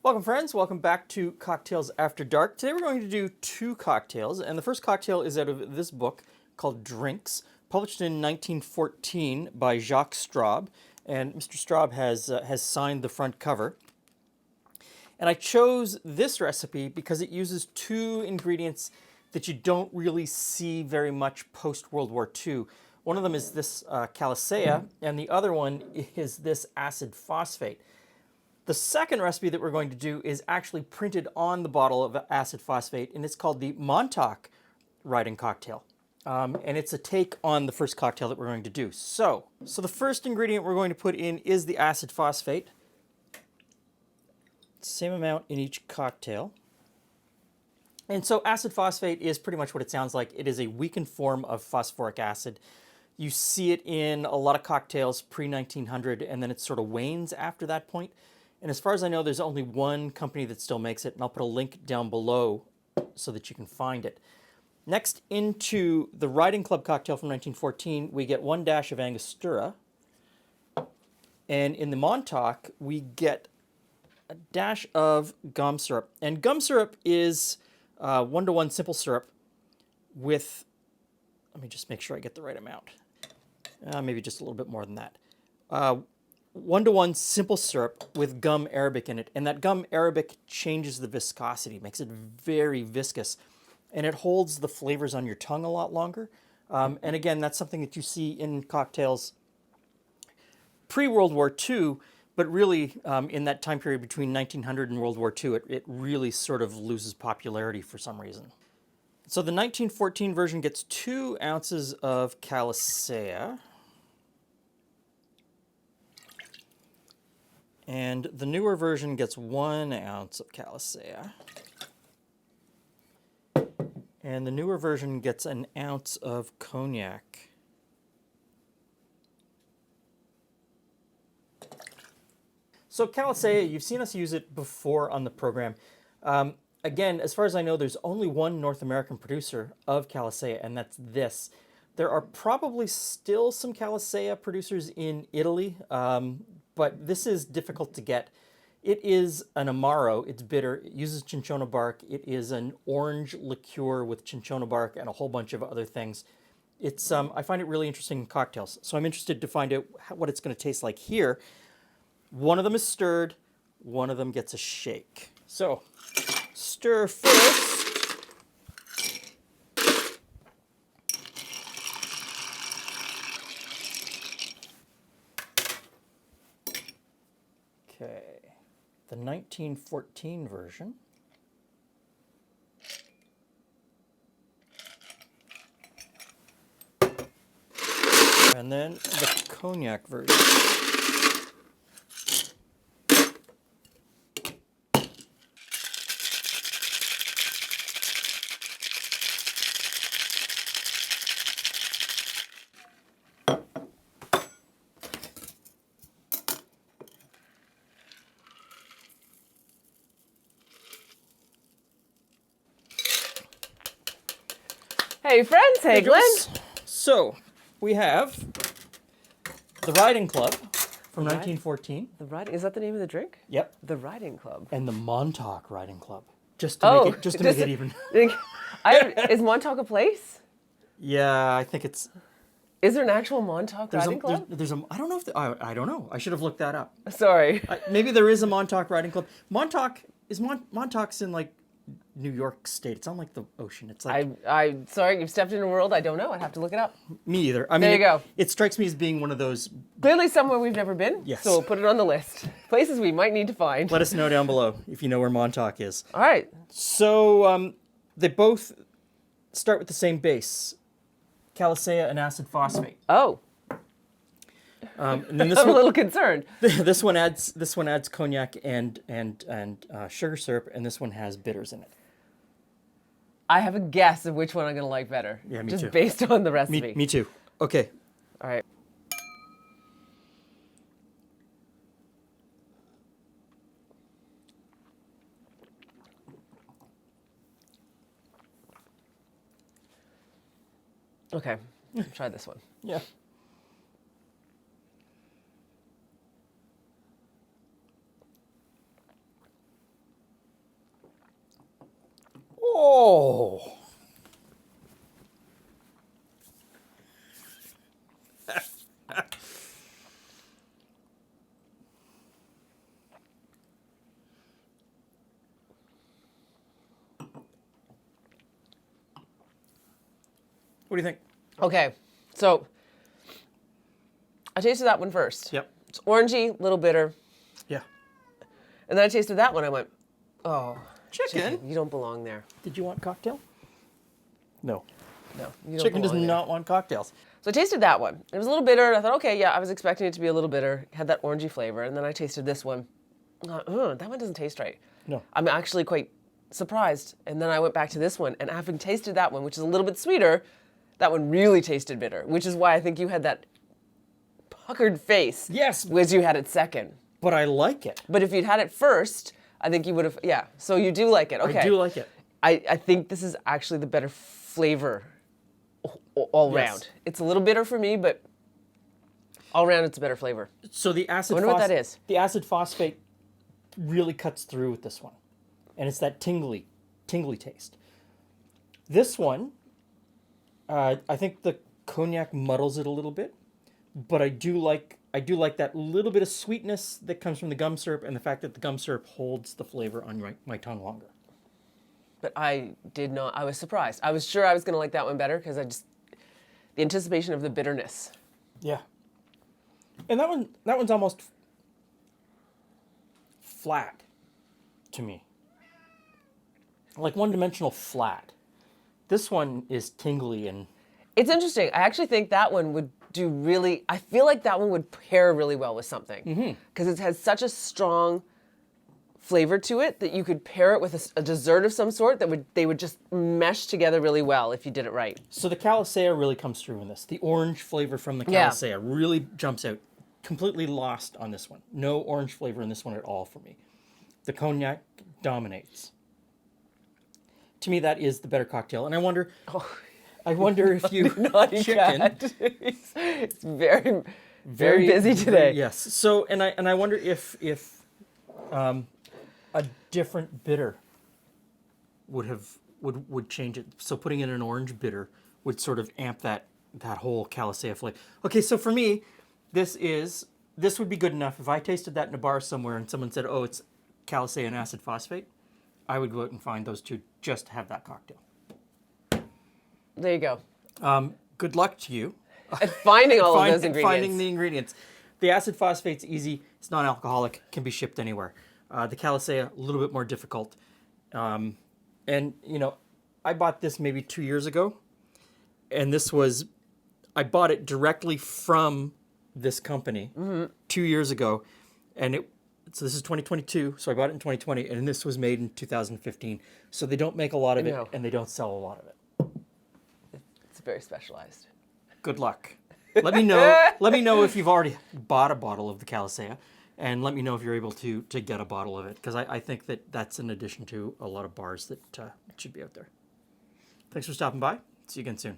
Welcome friends, welcome back to Cocktails After Dark. Today we're going to do two cocktails, and the first cocktail is out of this book called Drinks, published in 1914 by Jacques Straub, and Mr. Straub has signed the front cover. And I chose this recipe because it uses two ingredients that you don't really see very much post-World War II. One of them is this Calisaya, and the other one is this acid phosphate. The second recipe that we're going to do is actually printed on the bottle of acid phosphate, and it's called the Montauk riding cocktail. And it's a take on the first cocktail that we're going to do. So the first ingredient we're going to put in is the acid phosphate. Same amount in each cocktail. And so acid phosphate is pretty much what it sounds like. It is a weakened form of phosphoric acid. You see it in a lot of cocktails pre-1900, and then it sort of wanes after that point. And as far as I know, there's only one company that still makes it, and I'll put a link down below so that you can find it. Next, into the Riding Club cocktail from 1914, we get 1 dash of Angostura. And in the Montauk, we get a dash of gum syrup. And gum syrup is 1-to-1 simple syrup with, let me just make sure I get the right amount. Maybe just a little bit more than that. 1-to-1 simple syrup with gum arabic in it. And that gum arabic changes the viscosity, makes it very viscous. And it holds the flavors on your tongue a lot longer. And again, that's something that you see in cocktails pre-World War II, but really in that time period between 1900 and World War II, it really sort of loses popularity for some reason. So the 1914 version gets 2 ounces of Calisaya. And the newer version gets 1 ounce of Calisaya. And the newer version gets 1 ounce of Cognac. So Calisaya, you've seen us use it before on the program. Again, as far as I know, there's only one North American producer of Calisaya, and that's this. There are probably still some Calisaya producers in Italy, but this is difficult to get. It is an Amaro. It's bitter. It uses cinchona bark. It is an orange liqueur with cinchona bark and a whole bunch of other things. It's I find it really interesting in cocktails, so I'm interested to find out what it's going to taste like here. One of them is stirred. One of them gets a shake. So, stir first. Okay, the 1914 version. And then the Cognac version. Hey friends, hey Glen. So, we have the Riding Club from 1914. The riding, is that the name of the drink? Yep. The Riding Club. And the Montauk Riding Club. Just to make it even. Is Montauk a place? Yeah, I think it's. Is there an actual Montauk Riding Club? I don't know if I don't know. I should have looked that up. Sorry. Maybe there is a Montauk Riding Club. Montauk's in like New York State. It's on like the ocean. It's like I'm sorry, you've stepped into a world I don't know. I'd have to look it up. Me either. I mean, there you go. It strikes me as being one of those. Clearly somewhere we've never been. Yes. So we'll put it on the list. Places we might need to find. Let us know down below if you know where Montauk is. All right. So they both start with the same base, Calisaya and acid phosphate. Oh. And then this I'm a little concerned. This one adds cognac and sugar syrup, and this one has bitters in it. I have a guess of which one I'm going to like better. Yeah, me just too. Based on the recipe. Me too. Okay. All right. Okay. Try this one. Yeah. Oh. What do you think? Okay, so I tasted that one first. Yep. It's orangey, little bitter. Yeah. And then I tasted that one. I went, oh, Chicken? you don't belong there. Did you want cocktail? No. No, you don't Chicken does belong there. not want cocktails. So I tasted that one. It was a little bitter. I thought, okay, yeah, I was expecting it to be a little bitter. It had that orangey flavor. And then I tasted this one. That one doesn't taste right. No. I'm actually quite surprised. And then I went back to this one. And having tasted that one, which is a little bit sweeter, that one really tasted bitter, which is why I think you had that puckered face. Yes. As you had it second. But I like it. But if you'd had it first, I think you would have, yeah. So you do like it. Okay. I do like it. I think this is actually the better flavor all Yes. round. It's a little bitter for me, but all around it's a better flavor. So the acid I wonder what that is. The acid phosphate really cuts through with this one. And it's that tingly taste. This one, I think the cognac muddles it a little bit, but I do like that little bit of sweetness that comes from the gum syrup and the fact that the gum syrup holds the flavor on my tongue longer. But I did not, I was surprised. I was sure I was going to like that one better because the anticipation of the bitterness. Yeah. And that one's almost flat to me. Like one-dimensional flat. This one is tingly and... It's interesting. I actually think that one would do really, I feel like that one would pair really well with something. Because it has such a strong flavor to it that you could pair it with a dessert of some sort that they would just mesh together really well if you did it right. So the Calisaya really comes through in this. The orange flavor from the Yeah. Calisaya really jumps out. Completely lost on this one. No orange flavor in this one at all for me. The cognac dominates. To me, that is the better cocktail. And I wonder if you... Naughty chicken. cat. It's very, very busy today. Yes. So, and I wonder if a different bitter would change it. So putting in an orange bitter would sort of amp that whole Calisaya flavor. Okay, so for me, this would be good enough. If I tasted that in a bar somewhere and someone said, oh, it's Calisaya and acid phosphate, I would go out and find those two just to have that cocktail. There you go. Good luck to you. And finding all of those ingredients. Finding the ingredients. The acid phosphate's easy. It's non-alcoholic. Can be shipped anywhere. The Calisaya, a little bit more difficult. And, I bought this maybe 2 years ago. And I bought it directly from this company 2 years ago. And so this is 2022, so I bought it in 2020, and this was made in 2015. So they don't make a lot of it, and they don't sell a lot of it. It's very specialized. Good luck. Let me know if you've already bought a bottle of the Calisaya, and let me know if you're able to get a bottle of it, because I think that's an addition to a lot of bars that should be out there. Thanks for stopping by. See you again soon.